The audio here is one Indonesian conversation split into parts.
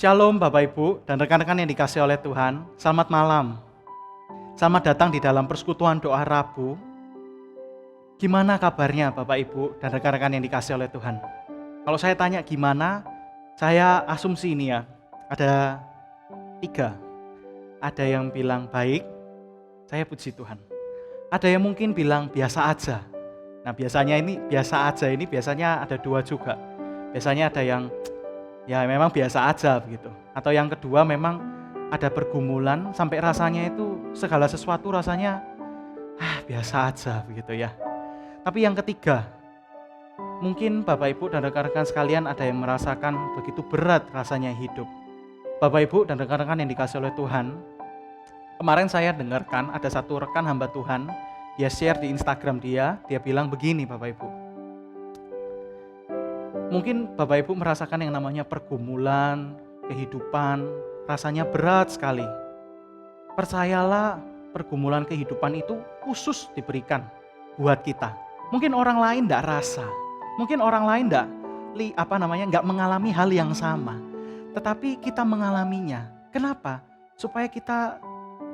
Shalom Bapak Ibu dan rekan-rekan yang dikasihi oleh Tuhan. Selamat malam. Selamat datang di dalam persekutuan doa Rabu. Gimana kabarnya Bapak Ibu dan rekan-rekan yang dikasihi oleh Tuhan? Kalau saya tanya gimana, saya asumsi ini ya. Ada 3. Ada yang bilang baik, saya puji Tuhan. Ada yang mungkin bilang biasa aja. Nah biasanya ada 2 juga. Biasanya ada yang ya memang biasa aja begitu. Atau yang kedua memang ada pergumulan sampai rasanya itu segala sesuatu rasanya biasa aja begitu ya. Tapi yang ketiga, mungkin Bapak Ibu dan rekan-rekan sekalian ada yang merasakan begitu berat rasanya hidup. Bapak Ibu dan rekan-rekan yang dikasihi oleh Tuhan, kemarin saya dengarkan ada satu rekan hamba Tuhan, dia share di Instagram dia bilang begini Bapak Ibu. Mungkin Bapak Ibu merasakan yang namanya pergumulan, kehidupan, rasanya berat sekali. Percayalah, pergumulan kehidupan itu khusus diberikan buat kita. Mungkin orang lain tidak rasa, mungkin orang lain nggak mengalami hal yang sama. Tetapi kita mengalaminya. Kenapa? Supaya kita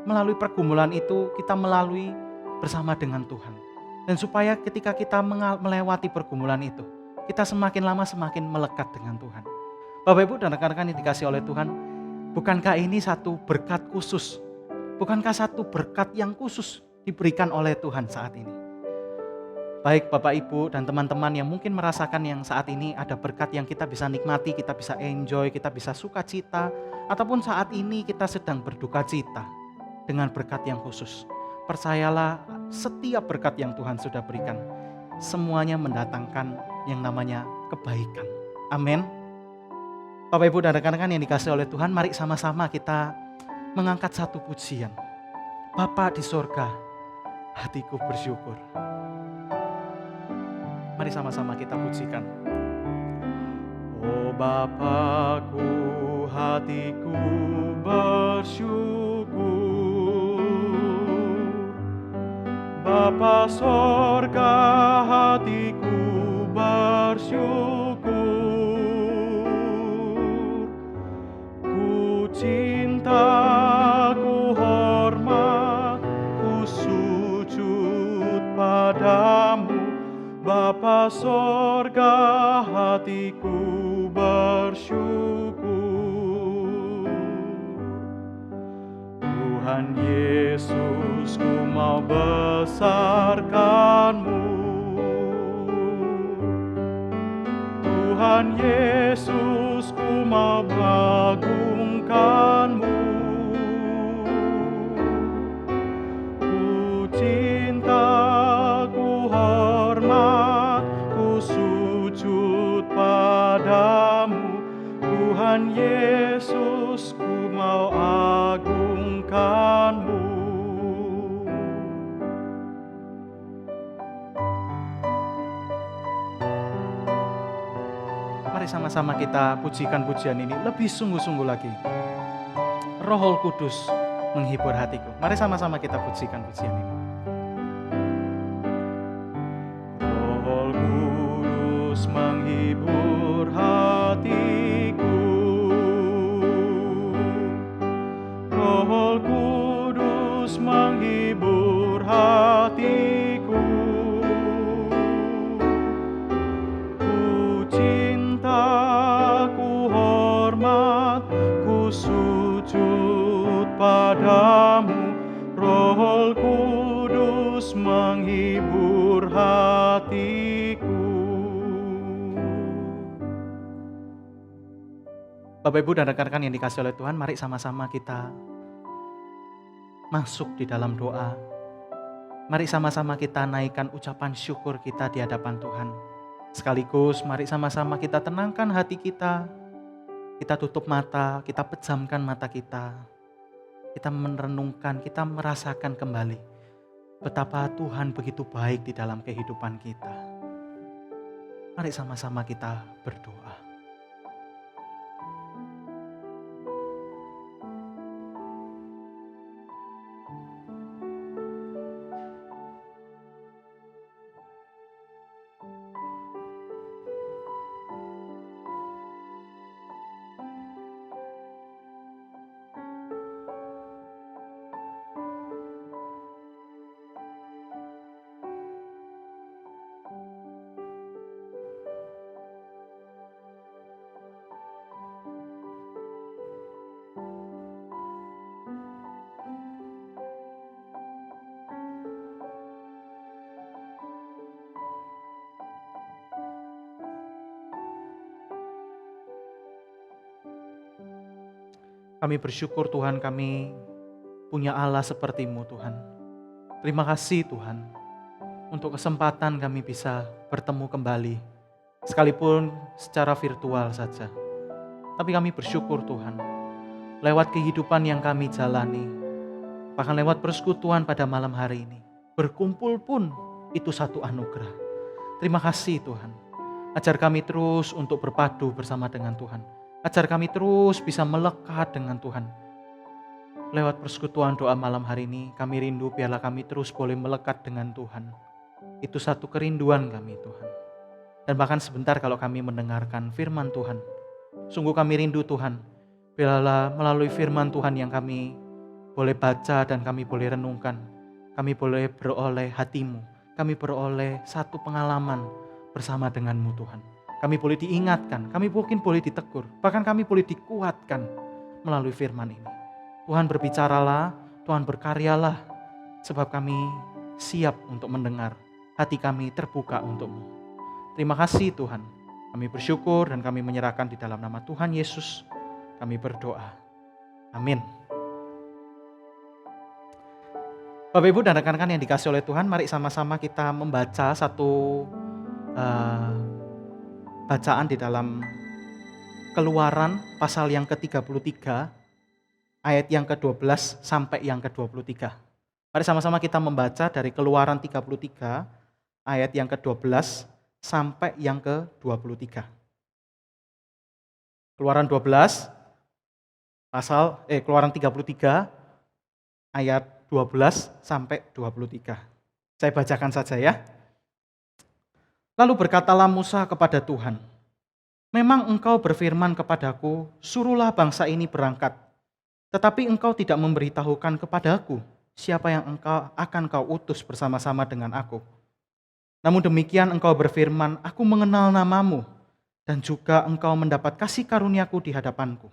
melalui pergumulan itu, kita melalui bersama dengan Tuhan. Dan supaya ketika kita melewati pergumulan itu, kita semakin lama semakin melekat dengan Tuhan. Bapak Ibu dan rekan-rekan yang dikasihi oleh Tuhan, bukankah ini satu berkat khusus? Bukankah satu berkat yang khusus diberikan oleh Tuhan saat ini? Baik Bapak Ibu dan teman-teman yang mungkin merasakan yang saat ini ada berkat yang kita bisa nikmati, kita bisa enjoy, kita bisa sukacita, ataupun saat ini kita sedang berduka cita dengan berkat yang khusus. Percayalah, setiap berkat yang Tuhan sudah berikan, semuanya mendatangkan yang namanya kebaikan. Amin. Bapak Ibu dan rekan-rekan yang dikasihi oleh Tuhan, mari sama-sama kita mengangkat satu pujian. Bapa di sorga, hatiku bersyukur. Mari sama-sama kita pujikan. Oh Bapakku, hatiku bersyukur. Bapa sorga, hatiku bersyukur. Ku cinta, ku hormat, ku sujud padamu. Bapa sorga, hatiku bersyukur. Tuhan Yesus, ku mau besarkan-Mu. Tuhan Yesus, ku mau mengagungkan-Mu. Ku cinta, ku hormat, ku sujud padamu. Tuhan Yesus, ku mau agungkan-Mu. Mari sama-sama kita pujikan pujian ini lebih sungguh-sungguh lagi. Roh Kudus menghibur hatiku. Mari sama-sama kita pujikan pujian ini. Roh Kudus menghibur hatiku. Roh Kudus menghibur hatiku. Ku cinta, ku hormat, ku sujud padamu. Roh Kudus menghibur hatiku. Bapak Ibu dan rekan-rekan yang dikasihi oleh Tuhan, mari sama-sama kita masuk di dalam doa. Mari sama-sama kita naikkan ucapan syukur kita di hadapan Tuhan. Sekaligus mari sama-sama kita tenangkan hati kita. Kita tutup mata, kita pejamkan mata kita. Kita merenungkan, kita merasakan kembali betapa Tuhan begitu baik di dalam kehidupan kita. Mari sama-sama kita berdoa. Kami bersyukur Tuhan kami punya Allah seperti-Mu Tuhan. Terima kasih Tuhan untuk kesempatan kami bisa bertemu kembali, sekalipun secara virtual saja. Tapi kami bersyukur Tuhan, lewat kehidupan yang kami jalani, bahkan lewat persekutuan pada malam hari ini, berkumpul pun itu satu anugerah. Terima kasih Tuhan. Ajar kami terus untuk berpadu bersama dengan Tuhan. Ajar kami terus bisa melekat dengan Tuhan. Lewat persekutuan doa malam hari ini, kami rindu biarlah kami terus boleh melekat dengan Tuhan. Itu satu kerinduan kami Tuhan. Dan bahkan sebentar kalau kami mendengarkan firman Tuhan, sungguh kami rindu Tuhan. Biarlah melalui firman Tuhan yang kami boleh baca dan kami boleh renungkan, kami boleh beroleh hati-Mu, kami beroleh satu pengalaman bersama dengan-Mu Tuhan. Kami boleh diingatkan, kami mungkin boleh ditegur, bahkan kami boleh dikuatkan melalui firman ini. Tuhan berbicaralah, Tuhan berkaryalah, sebab kami siap untuk mendengar, hati kami terbuka untuk-Mu. Terima kasih Tuhan, kami bersyukur dan kami menyerahkan di dalam nama Tuhan Yesus, kami berdoa. Amin. Bapak Ibu dan rekan-rekan yang dikasih oleh Tuhan, mari sama-sama kita membaca satu bacaan di dalam Keluaran pasal yang ke-33, ayat yang ke-12 sampai yang ke-23. Mari sama-sama kita membaca dari Keluaran 33, ayat yang ke-12 sampai yang ke-23. Keluaran 12, Keluaran 33, ayat 12 sampai 23. Saya bacakan saja ya. Lalu berkatalah Musa kepada Tuhan, "Memang engkau berfirman kepadaku, suruhlah bangsa ini berangkat. Tetapi engkau tidak memberitahukan kepadaku siapa yang akan kau utus bersama-sama dengan aku. Namun demikian engkau berfirman, aku mengenal namamu, dan juga engkau mendapat kasih karuniaku di hadapanku.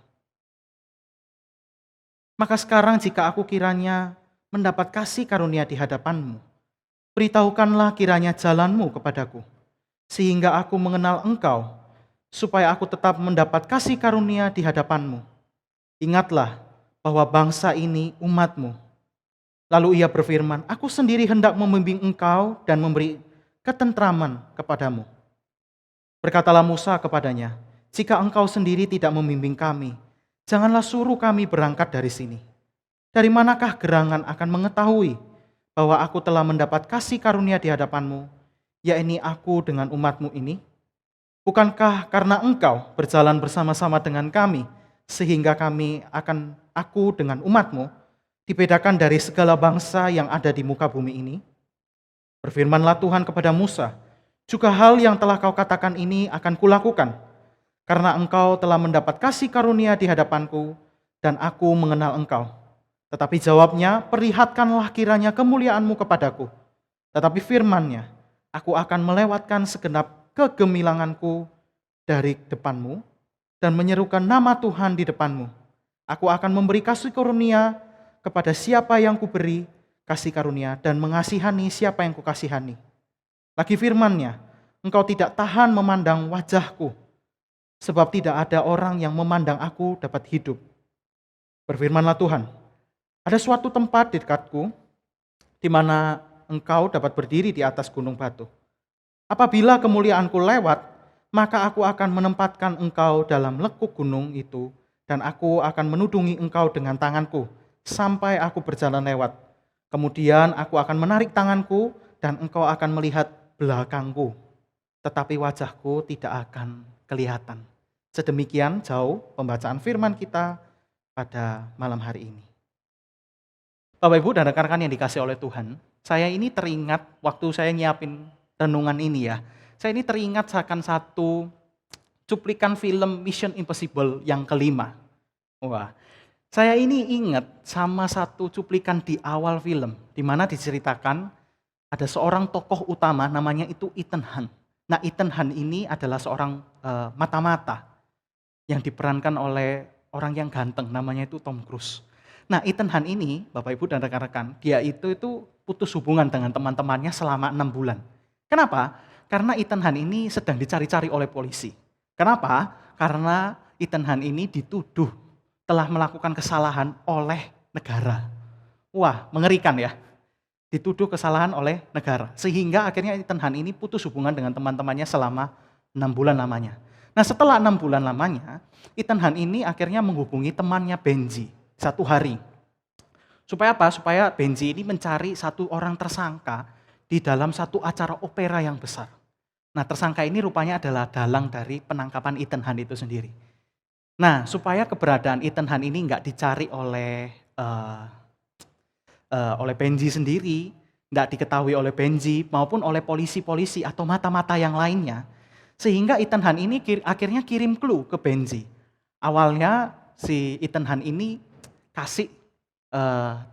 Maka sekarang jika aku kiranya mendapat kasih karunia di hadapanmu, beritahukanlah kiranya jalanmu kepadaku, sehingga aku mengenal engkau, supaya aku tetap mendapat kasih karunia di hadapanmu. Ingatlah bahwa bangsa ini umatmu." Lalu ia berfirman, "Aku sendiri hendak membimbing engkau dan memberi ketentraman kepadamu." Berkatalah Musa kepadanya, "Jika engkau sendiri tidak membimbing kami, janganlah suruh kami berangkat dari sini. Dari manakah gerangan akan mengetahui bahwa aku telah mendapat kasih karunia di hadapanmu, yakni aku dengan umatmu ini? Bukankah karena engkau berjalan bersama-sama dengan kami, sehingga aku dengan umatmu, dibedakan dari segala bangsa yang ada di muka bumi ini?" Berfirmanlah Tuhan kepada Musa, "Juga hal yang telah kau katakan ini akan kulakukan, karena engkau telah mendapat kasih karunia di hadapanku, dan aku mengenal engkau. Tetapi jawabnya, perlihatkanlah kiranya kemuliaanmu kepadaku. Tetapi firman-Nya, aku akan melewatkan segenap kegemilanganku dari depanmu, dan menyerukan nama Tuhan di depanmu. Aku akan memberi kasih karunia kepada siapa yang kuberi kasih karunia, dan mengasihani siapa yang kukasihani. Lagi firman-Nya, engkau tidak tahan memandang wajahku, sebab tidak ada orang yang memandang aku dapat hidup. Berfirmanlah Tuhan, ada suatu tempat di dekatku, di mana engkau dapat berdiri di atas gunung batu. Apabila kemuliaanku lewat, maka aku akan menempatkan engkau dalam lekuk gunung itu, dan aku akan menudungi engkau dengan tanganku, sampai aku berjalan lewat. Kemudian aku akan menarik tanganku, dan engkau akan melihat belakangku, tetapi wajahku tidak akan kelihatan." Sedemikian jauh pembacaan firman kita pada malam hari ini. Bapak Ibu dan rekan-rekan yang dikasih oleh Tuhan, saya ini teringat waktu saya nyiapin renungan ini ya. Saya ini teringat akan satu cuplikan film Mission Impossible yang kelima. Wah, saya ini ingat sama satu cuplikan di awal film, di mana diceritakan ada seorang tokoh utama namanya itu Ethan Hunt. Nah, Ethan Hunt ini adalah seorang mata-mata yang diperankan oleh orang yang ganteng, namanya itu Tom Cruise. Nah, Ethan Hunt ini, Bapak Ibu dan rekan-rekan, dia itu putus hubungan dengan teman-temannya selama 6 bulan. Kenapa? Karena Ethan Hunt ini sedang dicari-cari oleh polisi. Kenapa? Karena Ethan Hunt ini dituduh telah melakukan kesalahan oleh negara. Wah, mengerikan ya. Dituduh kesalahan oleh negara. Sehingga akhirnya Ethan Hunt ini putus hubungan dengan teman-temannya selama 6 bulan lamanya. Nah setelah 6 bulan lamanya, Ethan Hunt ini akhirnya menghubungi temannya Benji satu hari. Supaya apa? Supaya Benji ini mencari satu orang tersangka di dalam satu acara opera yang besar. Nah tersangka ini rupanya adalah dalang dari penangkapan Ethan Hunt itu sendiri. Nah supaya keberadaan Ethan Hunt ini nggak dicari oleh Benji sendiri, nggak diketahui oleh Benji maupun oleh polisi-polisi atau mata-mata yang lainnya, sehingga Ethan Hunt ini akhirnya kirim clue ke Benji. Awalnya si Ethan Hunt ini kasih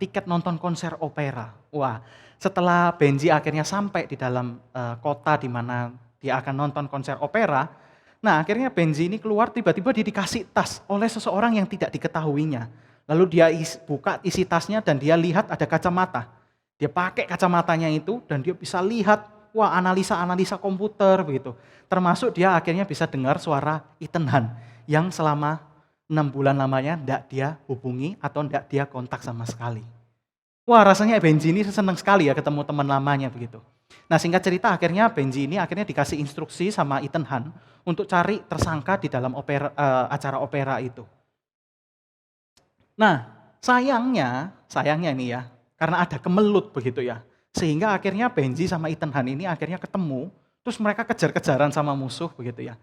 tiket nonton konser opera. Wah, setelah Benji akhirnya sampai di dalam kota di mana dia akan nonton konser opera, nah akhirnya Benji ini keluar tiba-tiba dia dikasih tas oleh seseorang yang tidak diketahuinya. Lalu dia buka isi tasnya dan dia lihat ada kacamata. Dia pakai kacamatanya itu dan dia bisa lihat, wah analisa-analisa komputer begitu. Termasuk dia akhirnya bisa dengar suara Ethan Hunt yang selama 6 bulan lamanya tidak dia hubungi atau tidak dia kontak sama sekali. Wah rasanya Benji ini senang sekali ya ketemu teman lamanya begitu. Nah singkat cerita akhirnya Benji ini akhirnya dikasih instruksi sama Ethan Hunt untuk cari tersangka di dalam acara opera itu. Nah, sayangnya ini ya, karena ada kemelut begitu ya. Sehingga akhirnya Benji sama Ethan Hunt ini akhirnya ketemu, terus mereka kejar-kejaran sama musuh begitu ya.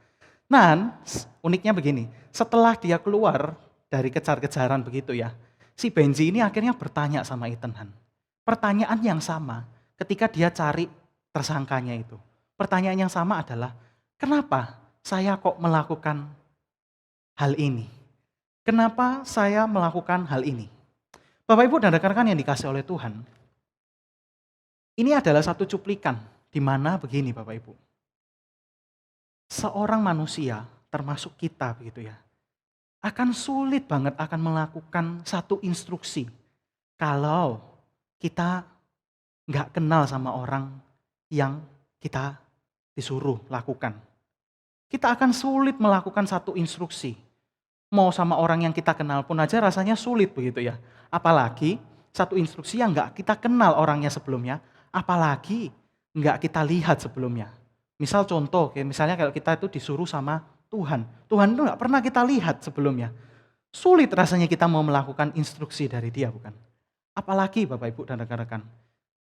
Nah, uniknya begini, setelah dia keluar dari kejar-kejaran begitu ya, si Benji ini akhirnya bertanya sama Ethan Hunt. Pertanyaan yang sama ketika dia cari tersangkanya itu. Pertanyaan yang sama adalah, kenapa saya kok melakukan hal ini? Kenapa saya melakukan hal ini? Bapak Ibu dan rekan-rekan yang dikasih oleh Tuhan, ini adalah satu cuplikan di mana begini Bapak Ibu. Seorang manusia, termasuk kita begitu ya, akan sulit banget akan melakukan satu instruksi kalau kita nggak kenal sama orang yang kita disuruh lakukan. Kita akan sulit melakukan satu instruksi. Mau sama orang yang kita kenal pun aja rasanya sulit begitu ya. Apalagi satu instruksi yang nggak kita kenal orangnya sebelumnya, apalagi nggak kita lihat sebelumnya. Misal contoh, kayak misalnya kalau kita itu disuruh sama Tuhan. Tuhan itu nggak pernah kita lihat sebelumnya. Sulit rasanya kita mau melakukan instruksi dari dia, bukan? Apalagi Bapak Ibu dan rekan-rekan,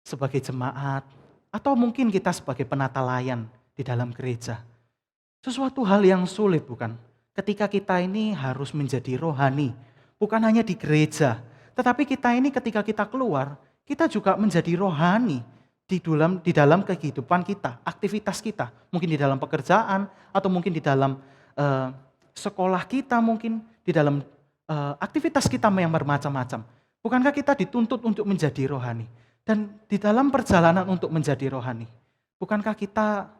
sebagai jemaat, atau mungkin kita sebagai penata layan di dalam gereja. Sesuatu hal yang sulit, bukan? Ketika kita ini harus menjadi rohani, bukan hanya di gereja, tetapi kita ini ketika kita keluar, kita juga menjadi rohani di dalam kehidupan kita, aktivitas kita, mungkin di dalam pekerjaan atau mungkin di dalam sekolah kita, mungkin di dalam aktivitas kita yang bermacam-macam. Bukankah kita dituntut untuk menjadi rohani? Dan di dalam perjalanan untuk menjadi rohani, bukankah kita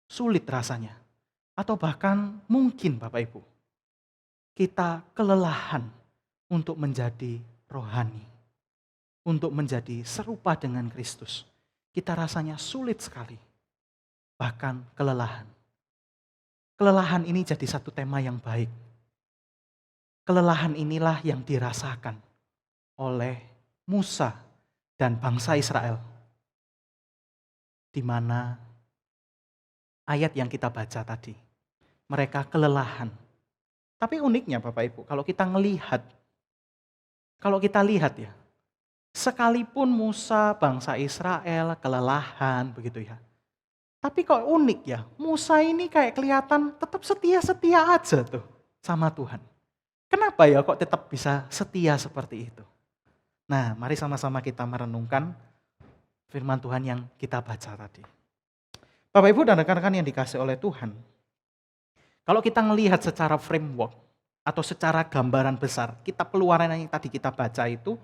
sulit rasanya? Atau bahkan mungkin Bapak Ibu, kita kelelahan untuk menjadi rohani, untuk menjadi serupa dengan Kristus. Kita rasanya sulit sekali, bahkan kelelahan. Kelelahan ini jadi satu tema yang baik. Kelelahan inilah yang dirasakan oleh Musa dan bangsa Israel, di mana ayat yang kita baca tadi, mereka kelelahan. Tapi uniknya Bapak Ibu, kalau kita lihat ya, sekalipun Musa bangsa Israel kelelahan begitu ya. Tapi kok unik ya, Musa ini kayak kelihatan tetap setia-setia aja tuh sama Tuhan. Kenapa ya kok tetap bisa setia seperti itu? Nah, mari sama-sama kita merenungkan firman Tuhan yang kita baca tadi. Bapak Ibu dan rekan-rekan yang dikasih oleh Tuhan, kalau kita melihat secara framework atau secara gambaran besar, kitab Keluaran yang tadi kita baca itu,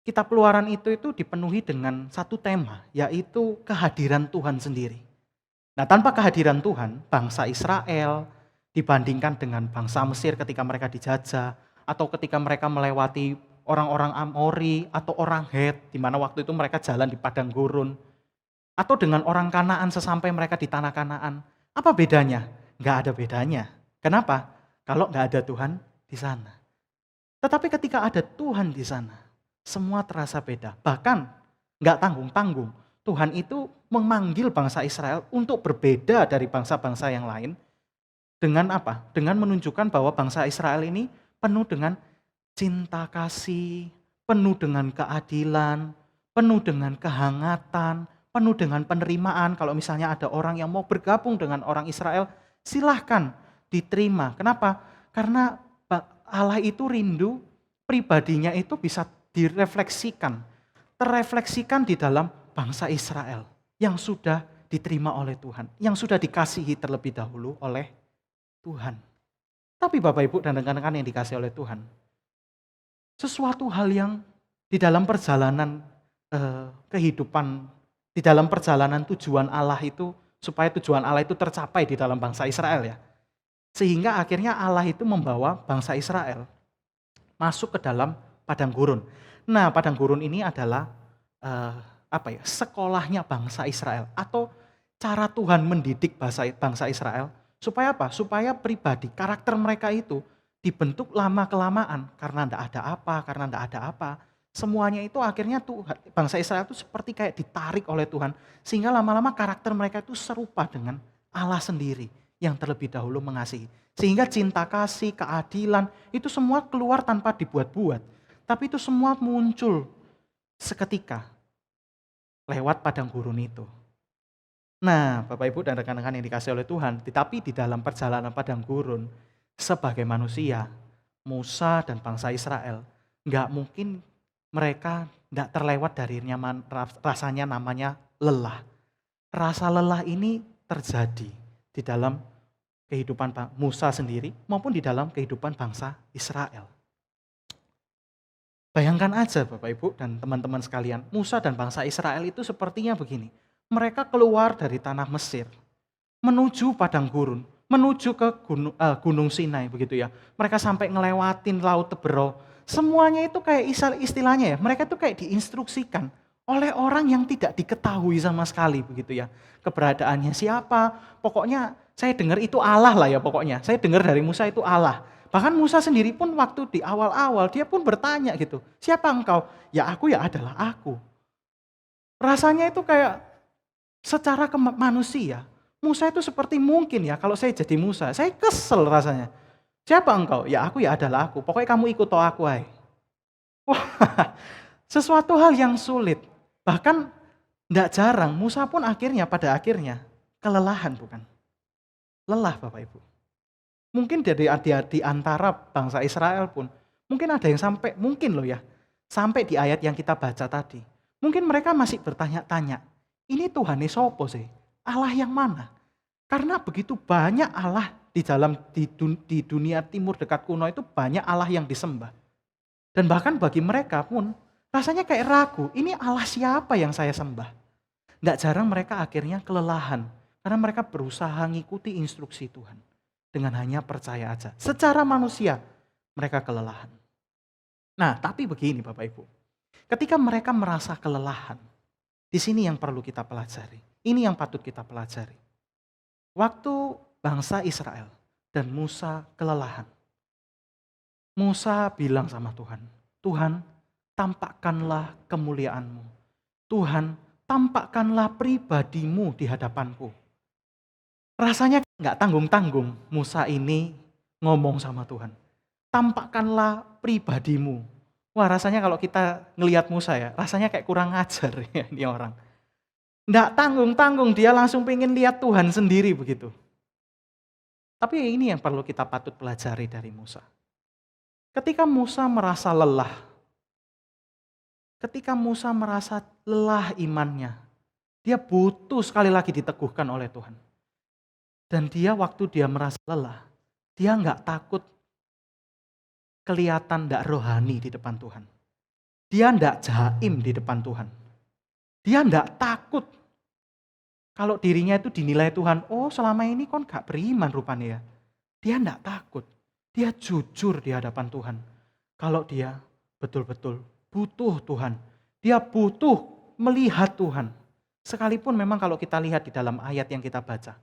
kitab Keluaran itu dipenuhi dengan satu tema, yaitu kehadiran Tuhan sendiri. Nah, tanpa kehadiran Tuhan, bangsa Israel dibandingkan dengan bangsa Mesir ketika mereka dijajah, atau ketika mereka melewati orang-orang Amori atau orang Het, di mana waktu itu mereka jalan di padang gurun, atau dengan orang Kanaan sesampai mereka di tanah Kanaan. Apa bedanya? Nggak ada bedanya. Kenapa? Kalau nggak ada Tuhan di sana. Tetapi ketika ada Tuhan di sana, semua terasa beda. Bahkan nggak tanggung-tanggung. Tuhan itu memanggil bangsa Israel untuk berbeda dari bangsa-bangsa yang lain. Dengan apa? Dengan menunjukkan bahwa bangsa Israel ini penuh dengan cinta kasih, penuh dengan keadilan, penuh dengan kehangatan, penuh dengan penerimaan. Kalau misalnya ada orang yang mau bergabung dengan orang Israel, silahkan diterima. Kenapa? Karena Allah itu rindu pribadinya itu bisa direfleksikan, terrefleksikan di dalam bangsa Israel yang sudah diterima oleh Tuhan, yang sudah dikasihi terlebih dahulu oleh Tuhan. Tapi Bapak Ibu dan rekan-rekan yang dikasihi oleh Tuhan, sesuatu hal yang di dalam perjalanan kehidupan, di dalam perjalanan tujuan Allah itu, supaya tujuan Allah itu tercapai di dalam bangsa Israel ya. Sehingga akhirnya Allah itu membawa bangsa Israel masuk ke dalam padang gurun. Nah, padang gurun ini adalah sekolahnya bangsa Israel, atau cara Tuhan mendidik bangsa Israel supaya apa? Supaya pribadi, karakter mereka itu dibentuk lama-kelamaan karena tidak ada apa. Semuanya itu akhirnya Tuhan, bangsa Israel itu seperti kayak ditarik oleh Tuhan, sehingga lama-lama karakter mereka itu serupa dengan Allah sendiri yang terlebih dahulu mengasihi. Sehingga cinta kasih, keadilan, itu semua keluar tanpa dibuat-buat. Tapi itu semua muncul seketika lewat padang gurun itu. Nah, Bapak Ibu dan rekan-rekan yang dikasihi oleh Tuhan, tetapi di dalam perjalanan padang gurun, sebagai manusia, Musa dan bangsa Israel, nggak mungkin mereka nggak terlewat dari rasanya namanya lelah. Rasa lelah ini terjadi di dalam kehidupan Musa sendiri maupun di dalam kehidupan bangsa Israel. Bayangkan aja Bapak Ibu dan teman-teman sekalian, Musa dan bangsa Israel itu sepertinya begini. Mereka keluar dari tanah Mesir, menuju padang gurun, menuju ke gunung Sinai begitu ya. Mereka sampai ngelewatin laut Teberau. Semuanya itu kayak istilahnya ya, mereka itu kayak diinstruksikan oleh orang yang tidak diketahui sama sekali begitu ya. Keberadaannya siapa, pokoknya saya dengar itu Allah lah ya pokoknya. Saya dengar dari Musa itu Allah. Bahkan Musa sendiri pun waktu di awal-awal dia pun bertanya gitu, siapa engkau? Ya aku ya adalah aku. Rasanya itu kayak secara manusia, Musa itu seperti mungkin ya kalau saya jadi Musa, saya kesel rasanya. Siapa engkau? Ya aku ya adalah aku, pokoknya kamu ikut aku hai. Wah, sesuatu hal yang sulit. Bahkan tidak jarang Musa pun pada akhirnya kelelahan bukan? Lelah Bapak Ibu. Mungkin di antara bangsa Israel pun, mungkin ada yang sampai di ayat yang kita baca tadi. Mungkin mereka masih bertanya-tanya, ini Tuhan sopo sih? Allah yang mana? Karena begitu banyak Allah di dunia timur dekat kuno itu banyak Allah yang disembah. Dan bahkan bagi mereka pun rasanya kayak ragu, ini Allah siapa yang saya sembah? Tidak jarang mereka akhirnya kelelahan karena mereka berusaha ngikuti instruksi Tuhan. Dengan hanya percaya aja. Secara manusia mereka kelelahan. Nah, tapi begini Bapak Ibu. Ketika mereka merasa kelelahan, di sini yang perlu kita pelajari. Ini yang patut kita pelajari. Waktu bangsa Israel dan Musa kelelahan, Musa bilang sama Tuhan, Tuhan tampakkanlah kemuliaan-Mu. Tuhan tampakkanlah pribadimu di hadapanku. Rasanya nggak tanggung-tanggung Musa ini ngomong sama Tuhan. Tampakkanlah pribadimu. Wah rasanya kalau kita ngelihat Musa ya, rasanya kayak kurang ajar ya ini orang. Nggak tanggung-tanggung dia langsung pengen lihat Tuhan sendiri begitu. Tapi ini yang perlu kita patut pelajari dari Musa. Ketika Musa merasa lelah, imannya, dia butuh sekali lagi diteguhkan oleh Tuhan. Dan waktu dia merasa lelah, dia nggak takut kelihatan nggak rohani di depan Tuhan. Dia nggak jaim di depan Tuhan. Dia nggak takut kalau dirinya itu dinilai Tuhan, oh selama ini kon gak beriman rupanya ya. Dia nggak takut, dia jujur di hadapan Tuhan. Kalau dia betul-betul butuh Tuhan, dia butuh melihat Tuhan. Sekalipun memang kalau kita lihat di dalam ayat yang kita baca,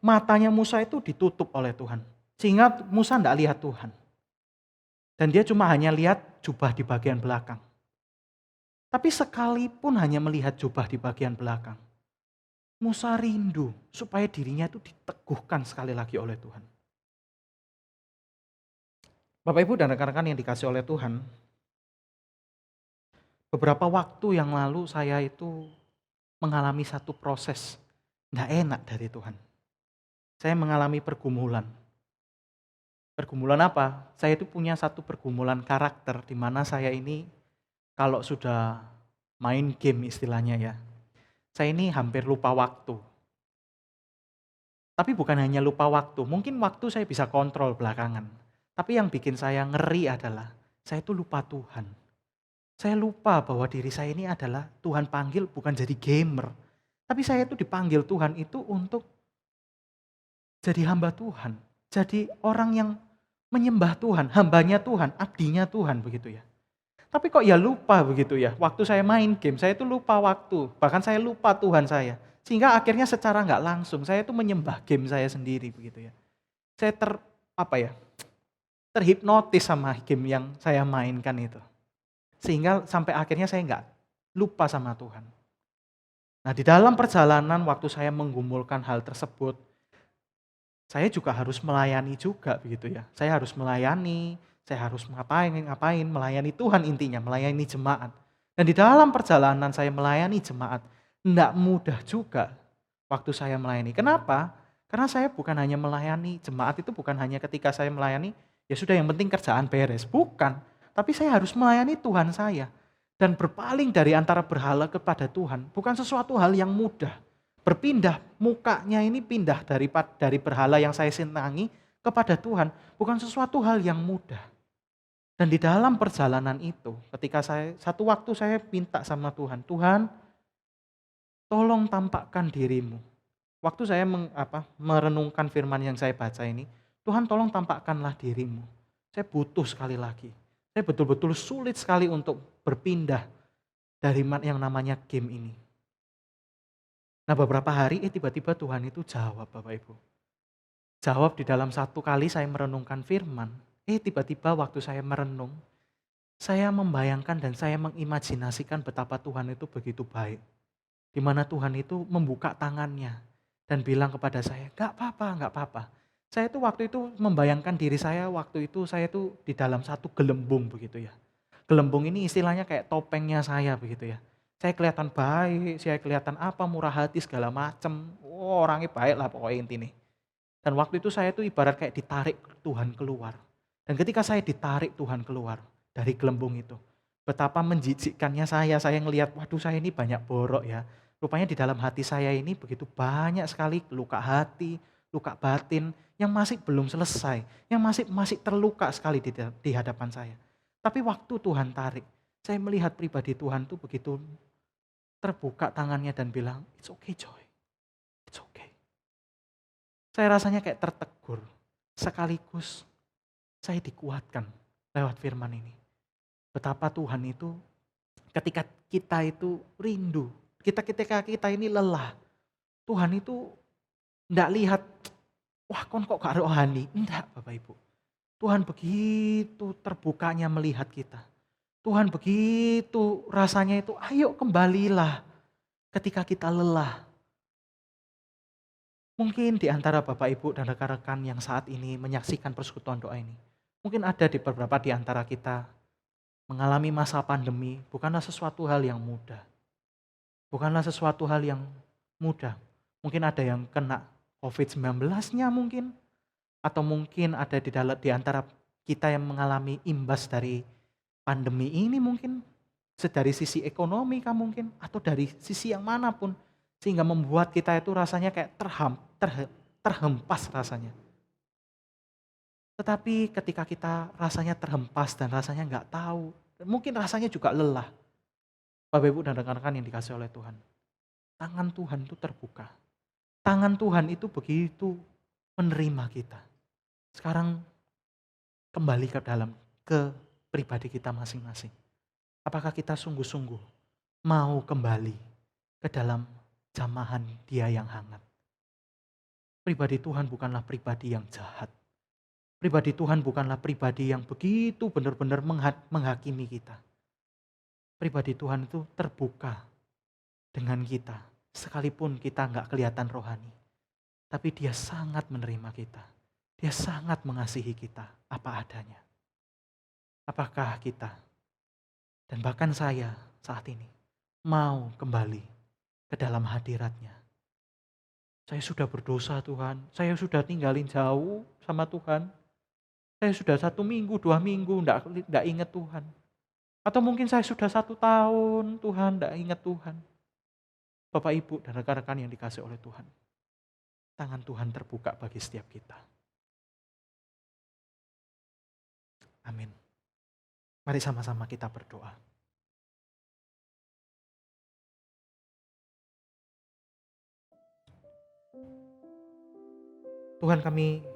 matanya Musa itu ditutup oleh Tuhan. Sehingga Musa tidak lihat Tuhan. Dan dia cuma hanya lihat jubah di bagian belakang. Tapi sekalipun hanya melihat jubah di bagian belakang, Musa rindu supaya dirinya itu diteguhkan sekali lagi oleh Tuhan. Bapak Ibu dan rekan-rekan yang dikasih oleh Tuhan, beberapa waktu yang lalu saya itu mengalami satu proses tidak enak dari Tuhan. Saya mengalami pergumulan. Pergumulan apa? Saya itu punya satu pergumulan karakter di mana saya ini kalau sudah main game istilahnya ya, saya ini hampir lupa waktu. Tapi bukan hanya lupa waktu, mungkin waktu saya bisa kontrol belakangan. Tapi yang bikin saya ngeri adalah saya itu lupa Tuhan. Saya lupa bahwa diri saya ini adalah Tuhan panggil bukan jadi gamer. Tapi saya itu dipanggil Tuhan itu untuk jadi hamba Tuhan. Jadi orang yang menyembah Tuhan, hambanya Tuhan, abdinya Tuhan begitu ya. Tapi kok ya lupa begitu ya, waktu saya main game, saya itu lupa waktu. Bahkan saya lupa Tuhan saya. Sehingga akhirnya secara nggak langsung, saya itu menyembah game saya sendiri begitu ya. Saya terhipnotis sama game yang saya mainkan itu. Sehingga sampai akhirnya saya nggak lupa sama Tuhan. Nah di dalam perjalanan waktu saya menggumulkan hal tersebut, saya juga harus melayani juga begitu ya. Saya harus melayani, saya harus ngapain, melayani Tuhan intinya, melayani jemaat. Dan di dalam perjalanan saya melayani jemaat, tidak mudah juga waktu saya melayani. Kenapa? Karena saya bukan hanya melayani jemaat itu bukan hanya ketika saya melayani, ya sudah yang penting kerjaan beres. Bukan, tapi saya harus melayani Tuhan saya. Dan berpaling dari antara berhala kepada Tuhan, bukan sesuatu hal yang mudah. Berpindah, mukanya ini pindah dari berhala yang saya senangi kepada Tuhan, bukan sesuatu hal yang mudah. Dan di dalam perjalanan itu, ketika satu waktu saya minta sama Tuhan, Tuhan tolong tampakkan dirimu. Waktu saya merenungkan firman yang saya baca ini, Tuhan tolong tampakkanlah dirimu. Saya butuh sekali lagi. Saya betul-betul sulit sekali untuk berpindah dari yang namanya game ini. Nah beberapa hari tiba-tiba Tuhan itu jawab Bapak Ibu. Jawab di dalam satu kali saya merenungkan firman. Tiba-tiba waktu saya merenung, saya membayangkan dan saya mengimajinasikan betapa Tuhan itu begitu baik. Di mana Tuhan itu membuka tangannya dan bilang kepada saya, gak apa-apa. Saya itu waktu itu membayangkan diri saya waktu itu saya itu di dalam satu gelembung begitu ya. Gelembung ini istilahnya kayak topengnya saya begitu ya. Saya kelihatan baik, saya kelihatan murah hati segala macem. Orangnya baik lah pokoknya intinya. Dan waktu itu saya itu ibarat kayak ditarik Tuhan keluar. Dan ketika saya ditarik Tuhan keluar dari gelembung itu, betapa menjijikkannya saya ngelihat, waduh saya ini banyak borok ya. Rupanya di dalam hati saya ini begitu banyak sekali luka hati, luka batin yang masih belum selesai, yang masih terluka sekali di hadapan saya. Tapi waktu Tuhan tarik, saya melihat pribadi Tuhan itu begitu terbuka tangannya dan bilang, it's okay Joy, it's okay. Saya rasanya kayak tertegur, sekaligus saya dikuatkan lewat firman ini. Betapa Tuhan itu ketika kita itu rindu, ketika kita ini lelah, Tuhan itu enggak lihat, wah kok gak rohani. Enggak Bapak Ibu. Tuhan begitu terbukanya melihat kita. Tuhan begitu rasanya itu, ayo kembalilah ketika kita lelah. Mungkin di antara Bapak Ibu dan rekan-rekan yang saat ini menyaksikan persekutuan doa ini. Mungkin ada di beberapa di antara kita mengalami masa pandemi bukanlah sesuatu hal yang mudah. Bukanlah sesuatu hal yang mudah. Mungkin ada yang kena COVID-19-nya mungkin. Atau mungkin ada di antara kita yang mengalami imbas dari pandemi ini mungkin. Dari sisi ekonomi kah mungkin. Atau dari sisi yang manapun. Sehingga membuat kita itu rasanya kayak terhempas rasanya. Tetapi ketika kita rasanya terhempas dan rasanya nggak tahu. Mungkin rasanya juga lelah. Bapak Ibu dan rekan-rekan yang dikasih oleh Tuhan. Tangan Tuhan itu terbuka. Tangan Tuhan itu begitu menerima kita. Sekarang kembali ke pribadi kita masing-masing. Apakah kita sungguh-sungguh mau kembali ke dalam jamahan Dia yang hangat? Pribadi Tuhan bukanlah pribadi yang jahat. Pribadi Tuhan bukanlah pribadi yang begitu benar-benar menghakimi kita. Pribadi Tuhan itu terbuka dengan kita. Sekalipun kita nggak kelihatan rohani. Tapi dia sangat menerima kita. Dia sangat mengasihi kita apa adanya. Apakah kita dan bahkan saya saat ini mau kembali ke dalam hadirat-Nya? Saya sudah berdosa Tuhan, saya sudah tinggalin jauh sama Tuhan. Saya sudah 1 minggu, 2 minggu enggak ingat Tuhan. Atau mungkin saya sudah 1 tahun Tuhan enggak ingat Tuhan. Bapak Ibu dan rekan-rekan yang dikasih oleh Tuhan. Tangan Tuhan terbuka bagi setiap kita. Amin. Mari sama-sama kita berdoa. Tuhan, kami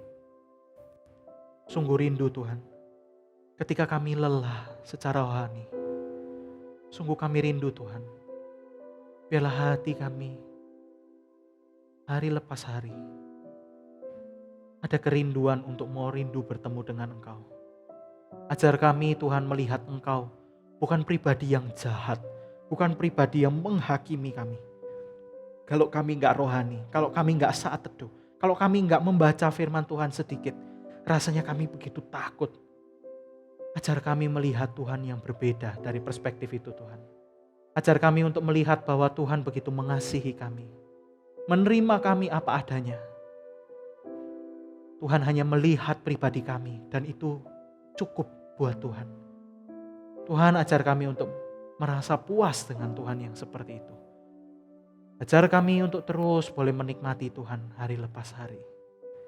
sungguh rindu Tuhan. Ketika kami lelah secara rohani, sungguh kami rindu Tuhan. Biarlah hati kami hari lepas hari ada kerinduan untuk mau rindu bertemu dengan Engkau. Ajar kami Tuhan melihat Engkau bukan pribadi yang jahat, bukan pribadi yang menghakimi kami. Kalau kami enggak rohani, kalau kami enggak saat teduh, kalau kami enggak membaca firman Tuhan sedikit, rasanya kami begitu takut. Ajar kami melihat Tuhan yang berbeda dari perspektif itu Tuhan. Ajar kami untuk melihat bahwa Tuhan begitu mengasihi kami. Menerima kami apa adanya. Tuhan hanya melihat pribadi kami dan itu cukup buat Tuhan. Tuhan ajar kami untuk merasa puas dengan Tuhan yang seperti itu. Ajar kami untuk terus boleh menikmati Tuhan hari lepas hari.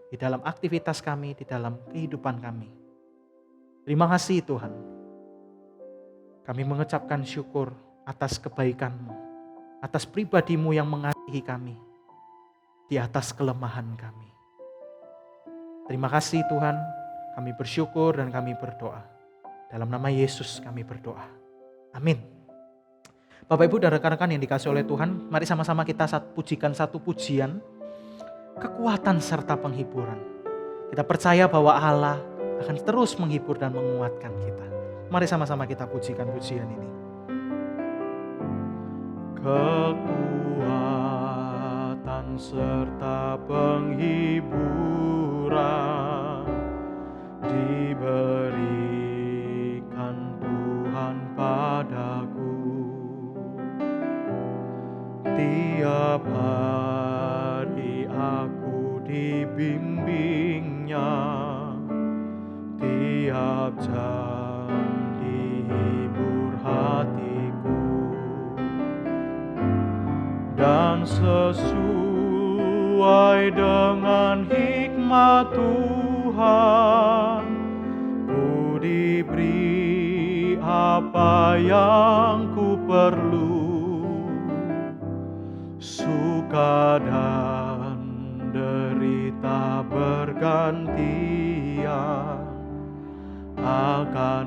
Di dalam aktivitas kami, di dalam kehidupan kami. Terima kasih Tuhan. Kami mengucapkan syukur atas kebaikan-Mu, atas pribadi-Mu yang mengasihi kami, di atas kelemahan kami. Terima kasih Tuhan, kami bersyukur dan kami berdoa. Dalam nama Yesus kami berdoa. Amin. Bapak Ibu dan rekan-rekan yang dikasih oleh Tuhan, mari sama-sama kita pujikan satu pujian, kekuatan serta penghiburan. Kita percaya bahwa Allah akan terus menghibur dan menguatkan kita. Mari sama-sama kita pujikan pujian ini. Kekuatan serta penghiburan diberikan Tuhan padaku. Tiap hari aku dibimbing-Nya, tiap jam dihibur hatiku. Dan sesuai dengan hikmat Tuhan, ku diberi apa yang ku perlu. Suka dan derita bergantian akan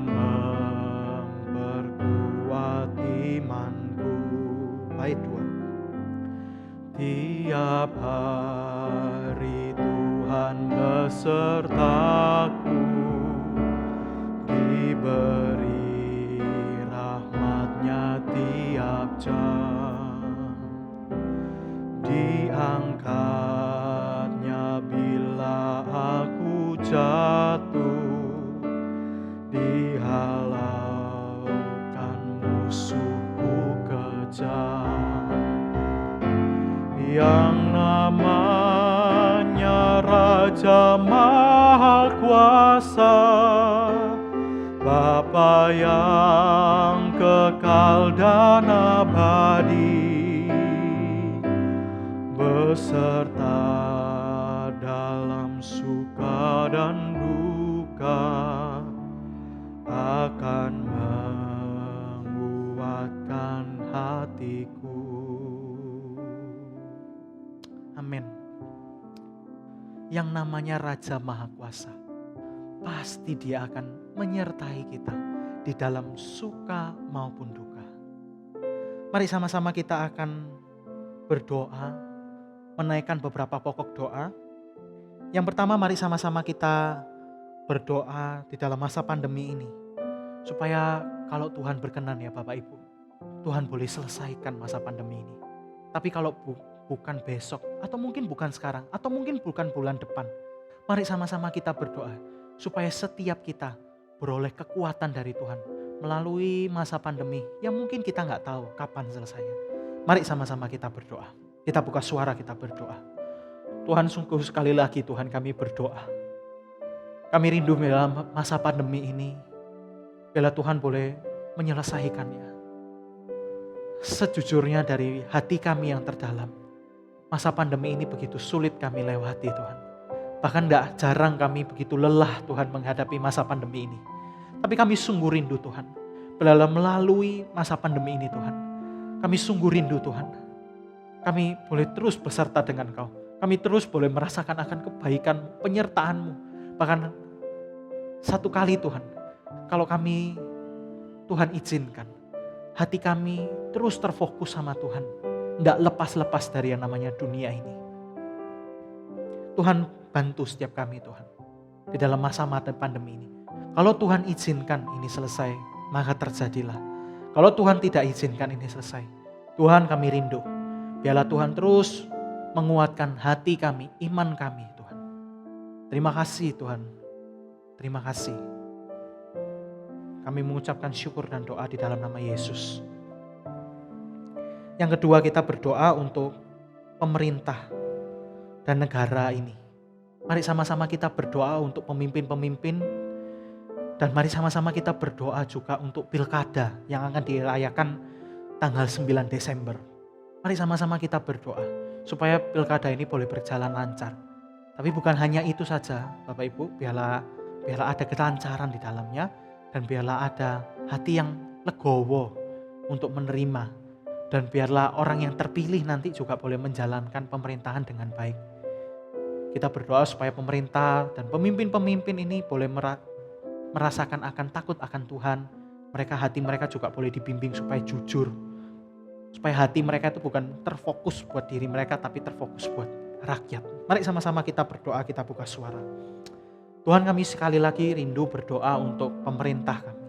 memperkuat imanku. Bait 2. Tiap hari Tuhan besertaku, diberi rahmat-Nya tiap jam, diangkat-Nya bila aku jatuh, dihalaukan musuhku kejam. Yang namanya Raja Maha Kuasa, Bapa yang kekal dan abadi, beserta dalam suka dan duka, akan menguatkan hatiku. Amin. Yang namanya Raja Maha Kuasa, pasti Dia akan menyertai kita di dalam suka maupun duka. Mari sama-sama kita akan berdoa, menaikkan beberapa pokok doa. Yang pertama, mari sama-sama kita berdoa di dalam masa pandemi ini, supaya kalau Tuhan berkenan ya Bapak Ibu, Tuhan boleh selesaikan masa pandemi ini. Tapi kalau bukan besok, atau mungkin bukan sekarang, atau mungkin bukan bulan depan, mari sama-sama kita berdoa supaya setiap kita beroleh kekuatan dari Tuhan melalui masa pandemi yang mungkin kita nggak tahu kapan selesainya. Mari sama-sama kita berdoa. Kita buka suara, kita berdoa. Tuhan, sungguh sekali lagi Tuhan, kami berdoa. Kami rindu dalam masa pandemi ini, bila Tuhan boleh menyelesaikannya. Sejujurnya dari hati kami yang terdalam, masa pandemi ini begitu sulit kami lewati Tuhan. Bahkan gak jarang kami begitu lelah Tuhan menghadapi masa pandemi ini. Tapi kami sungguh rindu Tuhan, bila melalui masa pandemi ini Tuhan, kami sungguh rindu Tuhan. Kami boleh terus beserta dengan Kau. Kami terus boleh merasakan akan kebaikan penyertaan-Mu. Bahkan satu kali Tuhan, kalau kami Tuhan izinkan, hati kami terus terfokus sama Tuhan. Tidak lepas-lepas dari yang namanya dunia ini. Tuhan bantu setiap kami Tuhan. Di dalam masa-masa pandemi ini. Kalau Tuhan izinkan ini selesai, maka terjadilah. Kalau Tuhan tidak izinkan ini selesai, Tuhan kami rindu. Biarlah Tuhan terus menguatkan hati kami, iman kami Tuhan. Terima kasih Tuhan. Terima kasih. Kami mengucapkan syukur dan doa di dalam nama Yesus. Yang kedua, kita berdoa untuk pemerintah dan negara ini. Mari sama-sama kita berdoa untuk pemimpin-pemimpin, dan mari sama-sama kita berdoa juga untuk pilkada yang akan dirayakan tanggal 9 Desember. Mari sama-sama kita berdoa supaya pilkada ini boleh berjalan lancar. Tapi bukan hanya itu saja Bapak Ibu, biarlah ada kelancaran di dalamnya, dan biarlah ada hati yang legowo untuk menerima, dan biarlah orang yang terpilih nanti juga boleh menjalankan pemerintahan dengan baik. Kita berdoa supaya pemerintah dan pemimpin-pemimpin ini boleh merasakan akan takut akan Tuhan. Hati mereka juga boleh dibimbing supaya jujur, supaya hati mereka itu bukan terfokus buat diri mereka, tapi terfokus buat rakyat. Mari sama-sama kita berdoa, kita buka suara. Tuhan, kami sekali lagi rindu berdoa untuk pemerintah kami.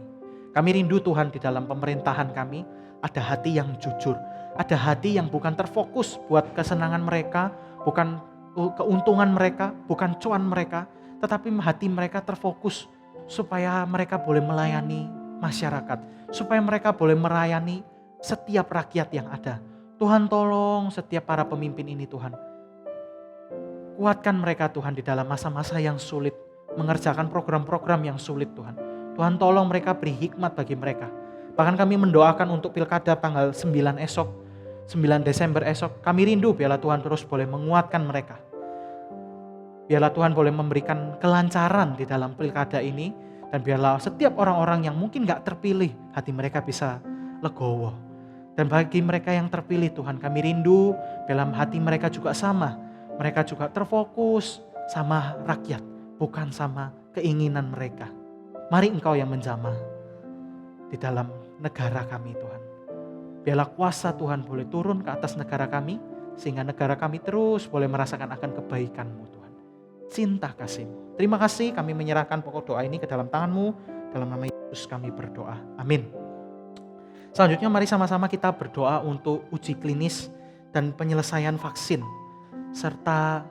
Kami rindu Tuhan di dalam pemerintahan kami ada hati yang jujur, ada hati yang bukan terfokus buat kesenangan mereka, bukan keuntungan mereka, bukan cuan mereka, tetapi hati mereka terfokus supaya mereka boleh melayani masyarakat, supaya mereka boleh melayani setiap rakyat yang ada. Tuhan, tolong setiap para pemimpin ini Tuhan. Kuatkan mereka Tuhan di dalam masa-masa yang sulit, mengerjakan program-program yang sulit Tuhan. Tuhan, tolong mereka, beri hikmat bagi mereka. Bahkan kami mendoakan untuk pilkada tanggal 9 esok, 9 Desember esok. Kami rindu biarlah Tuhan terus boleh menguatkan mereka. Biarlah Tuhan boleh memberikan kelancaran di dalam pilkada ini. Dan biarlah setiap orang-orang yang mungkin gak terpilih, hati mereka bisa legowo. Dan bagi mereka yang terpilih Tuhan, kami rindu dalam hati mereka juga sama. Mereka juga terfokus sama rakyat, bukan sama keinginan mereka. Mari Engkau yang menjamah di dalam negara kami Tuhan. Biarlah kuasa Tuhan boleh turun ke atas negara kami, sehingga negara kami terus boleh merasakan akan kebaikan-Mu Tuhan. Cinta kasih-Mu. Terima kasih, kami menyerahkan pokok doa ini ke dalam tangan-Mu. Dalam nama Yesus kami berdoa. Amin. Selanjutnya mari sama-sama kita berdoa untuk uji klinis dan penyelesaian vaksin. Serta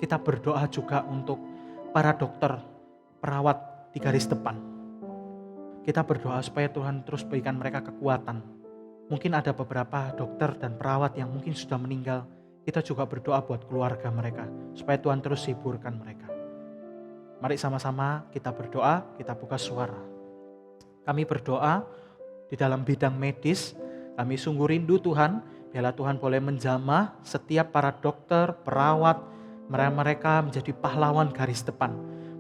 kita berdoa juga untuk para dokter, perawat di garis depan. Kita berdoa supaya Tuhan terus berikan mereka kekuatan. Mungkin ada beberapa dokter dan perawat yang mungkin sudah meninggal. Kita juga berdoa buat keluarga mereka, supaya Tuhan terus hiburkan mereka. Mari sama-sama kita berdoa, kita buka suara. Kami berdoa di dalam bidang medis, kami sungguh rindu Tuhan, biarlah Tuhan boleh menjamah setiap para dokter, perawat, mereka menjadi pahlawan garis depan.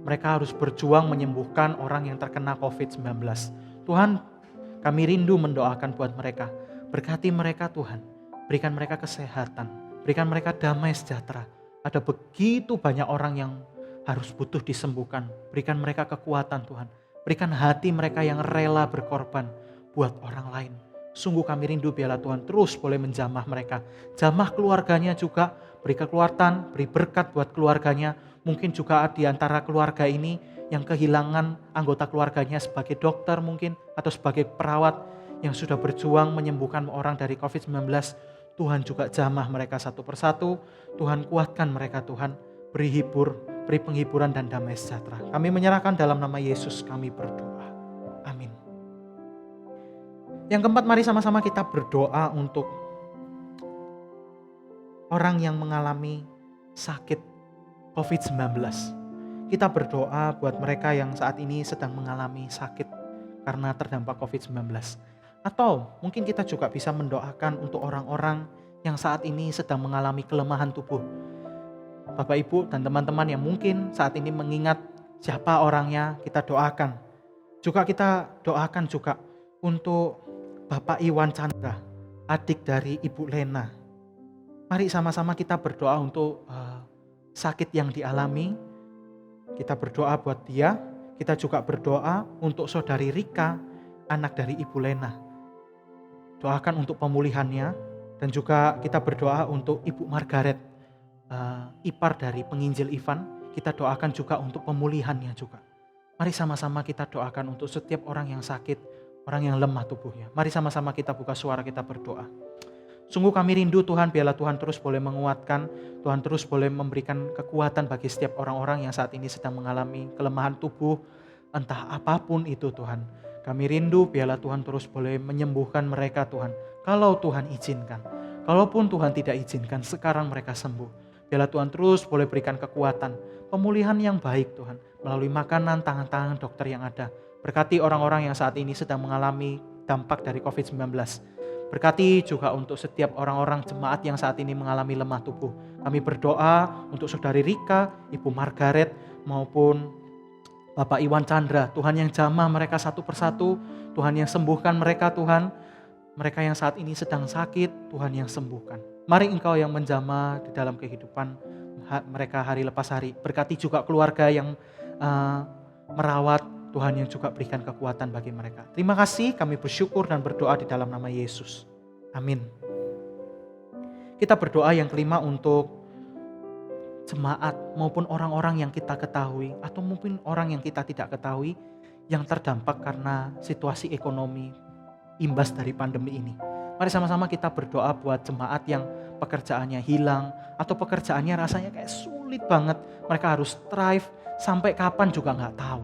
Mereka harus berjuang menyembuhkan orang yang terkena COVID-19. Tuhan, kami rindu mendoakan buat mereka. Berkati mereka Tuhan, berikan mereka kesehatan, berikan mereka damai sejahtera. Ada begitu banyak orang yang harus butuh disembuhkan. Berikan mereka kekuatan Tuhan. Berikan hati mereka yang rela berkorban buat orang lain. Sungguh kami rindu biarlah Tuhan terus boleh menjamah mereka. Jamah keluarganya juga, beri kekuatan, beri berkat buat keluarganya. Mungkin juga di antara keluarga ini yang kehilangan anggota keluarganya sebagai dokter mungkin atau sebagai perawat yang sudah berjuang menyembuhkan orang dari COVID-19. Tuhan juga jamah mereka satu persatu. Tuhan kuatkan mereka Tuhan. Beri penghiburan dan damai sejahtera. Kami menyerahkan dalam nama Yesus kami berdoa. Amin. Yang keempat, mari sama-sama kita berdoa untuk orang yang mengalami sakit COVID-19. Kita berdoa buat mereka yang saat ini sedang mengalami sakit karena terdampak COVID-19. Atau mungkin kita juga bisa mendoakan untuk orang-orang yang saat ini sedang mengalami kelemahan tubuh. Bapak, Ibu, dan teman-teman yang mungkin saat ini mengingat siapa orangnya, kita doakan. Juga kita doakan juga untuk Bapak Iwan Chandra, adik dari Ibu Lena. Mari sama-sama kita berdoa untuk sakit yang dialami. Kita berdoa buat dia. Kita juga berdoa untuk saudari Rika, anak dari Ibu Lena. Doakan untuk pemulihannya. Dan juga kita berdoa untuk Ibu Margaret, ipar dari penginjil Ivan. Kita doakan juga untuk pemulihannya juga. Mari sama-sama kita doakan untuk setiap orang yang sakit, orang yang lemah tubuhnya. Mari sama-sama kita buka suara, kita berdoa. Sungguh kami rindu Tuhan, biarlah Tuhan terus boleh menguatkan, Tuhan terus boleh memberikan kekuatan bagi setiap orang-orang yang saat ini sedang mengalami kelemahan tubuh, entah apapun itu Tuhan. Kami rindu biarlah Tuhan terus boleh menyembuhkan mereka Tuhan, kalau Tuhan izinkan. Kalaupun Tuhan tidak izinkan, sekarang mereka sembuh. Biarlah Tuhan terus boleh berikan kekuatan, pemulihan yang baik Tuhan, melalui makanan, tangan-tangan dokter yang ada. Berkati orang-orang yang saat ini sedang mengalami dampak dari COVID-19. Berkati juga untuk setiap orang-orang jemaat yang saat ini mengalami lemah tubuh. Kami berdoa untuk saudari Rika, Ibu Margaret, maupun Bapak Iwan Chandra. Tuhan yang jamah mereka satu persatu, Tuhan yang sembuhkan mereka Tuhan. Mereka yang saat ini sedang sakit, Tuhan yang sembuhkan. Mari Engkau yang menjamah di dalam kehidupan mereka hari lepas hari. Berkati juga keluarga yang merawat, Tuhan yang juga berikan kekuatan bagi mereka. Terima kasih, kami bersyukur dan berdoa di dalam nama Yesus. Amin. Kita berdoa yang kelima untuk jemaat maupun orang-orang yang kita ketahui atau mungkin orang yang kita tidak ketahui yang terdampak karena situasi ekonomi imbas dari pandemi ini. Mari sama-sama kita berdoa buat jemaat yang pekerjaannya hilang atau pekerjaannya rasanya kayak sulit banget. Mereka harus strive sampai kapan juga gak tahu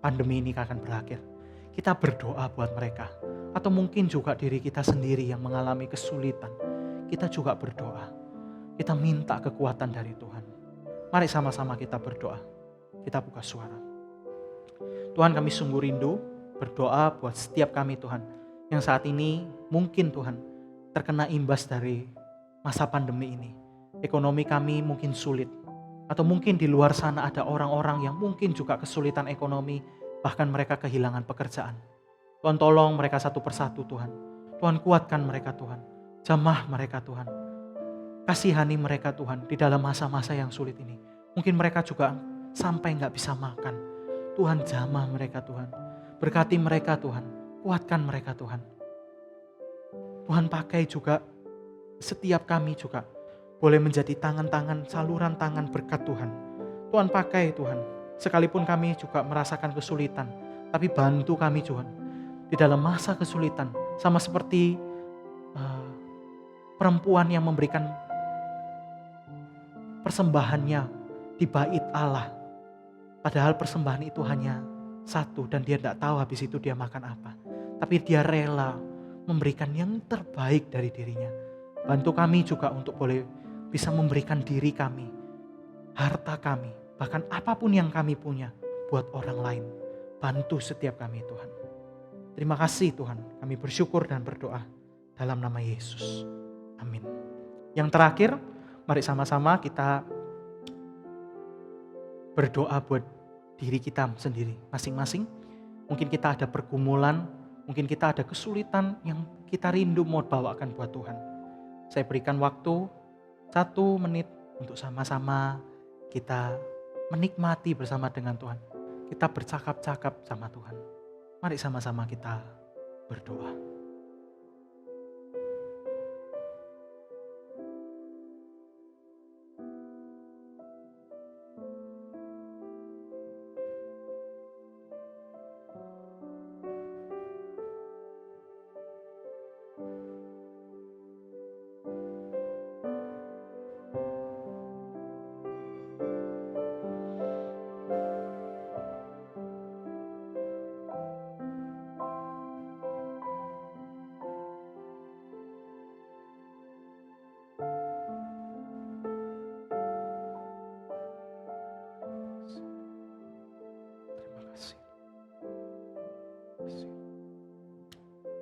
pandemi ini akan berakhir. Kita berdoa buat mereka. Atau mungkin juga diri kita sendiri yang mengalami kesulitan. Kita juga berdoa. Kita minta kekuatan dari Tuhan. Mari sama-sama kita berdoa. Kita buka suara. Tuhan, kami sungguh rindu berdoa buat setiap kami Tuhan, yang saat ini mungkin Tuhan terkena imbas dari masa pandemi ini. Ekonomi kami mungkin sulit. Atau mungkin di luar sana ada orang-orang yang mungkin juga kesulitan ekonomi. Bahkan mereka kehilangan pekerjaan. Tuhan tolong mereka satu persatu Tuhan. Tuhan kuatkan mereka Tuhan. Jamah mereka Tuhan. Kasihani mereka Tuhan di dalam masa-masa yang sulit ini. Mungkin mereka juga sampai gak bisa makan. Tuhan jamah mereka Tuhan. Berkati mereka Tuhan. Kuatkan mereka Tuhan. Tuhan pakai juga setiap kami juga boleh menjadi tangan-tangan, saluran tangan berkat Tuhan. Tuhan pakai Tuhan. Sekalipun kami juga merasakan kesulitan, tapi bantu kami Tuhan di dalam masa kesulitan. Sama seperti perempuan yang memberikan persembahannya di bait Allah. Padahal persembahan itu hanya satu dan dia tidak tahu habis itu dia makan apa. Tapi dia rela memberikan yang terbaik dari dirinya. Bantu kami juga untuk boleh bisa memberikan diri kami, harta kami, bahkan apapun yang kami punya buat orang lain. Bantu setiap kami Tuhan. Terima kasih Tuhan, kami bersyukur dan berdoa dalam nama Yesus. Amin. Yang terakhir, mari sama-sama kita berdoa buat diri kita sendiri masing-masing. Mungkin kita ada pergumulan, mungkin kita ada kesulitan yang kita rindu mau bawakan buat Tuhan. Saya berikan waktu 1 menit untuk sama-sama kita menikmati bersama dengan Tuhan. Kita bercakap-cakap sama Tuhan. Mari sama-sama kita berdoa.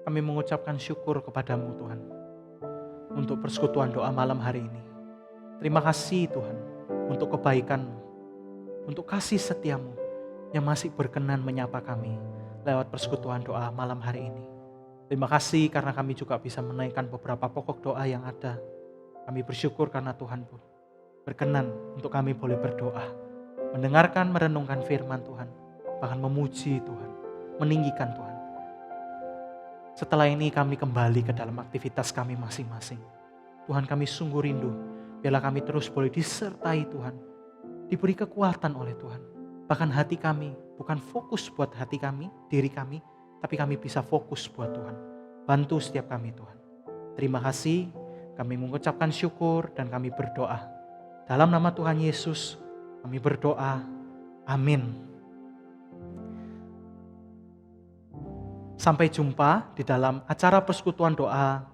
kami mengucapkan syukur kepadamu Tuhan untuk persekutuan doa malam hari ini. Terima kasih Tuhan untuk kebaikan-Mu, untuk kasih setiamu yang masih berkenan menyapa kami lewat persekutuan doa malam hari ini. Terima kasih karena kami juga bisa menaikkan beberapa pokok doa yang ada. Kami bersyukur karena Tuhan berkenan untuk kami boleh berdoa, mendengarkan, merenungkan firman Tuhan, bahkan memuji Tuhan, meninggikan Tuhan. Setelah ini kami kembali ke dalam aktivitas kami masing-masing. Tuhan, kami sungguh rindu, biarlah kami terus boleh disertai Tuhan, diberi kekuatan oleh Tuhan. Bahkan hati kami bukan fokus buat hati kami, diri kami, tapi kami bisa fokus buat Tuhan. Bantu setiap kami Tuhan. Terima kasih, kami mengucapkan syukur dan kami berdoa. Dalam nama Tuhan Yesus, kami berdoa. Amin. Sampai jumpa di dalam acara persekutuan doa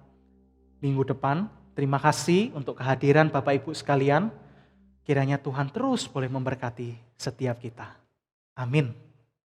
minggu depan. Terima kasih untuk kehadiran Bapak Ibu sekalian. Kiranya Tuhan terus boleh memberkati setiap kita. Amin.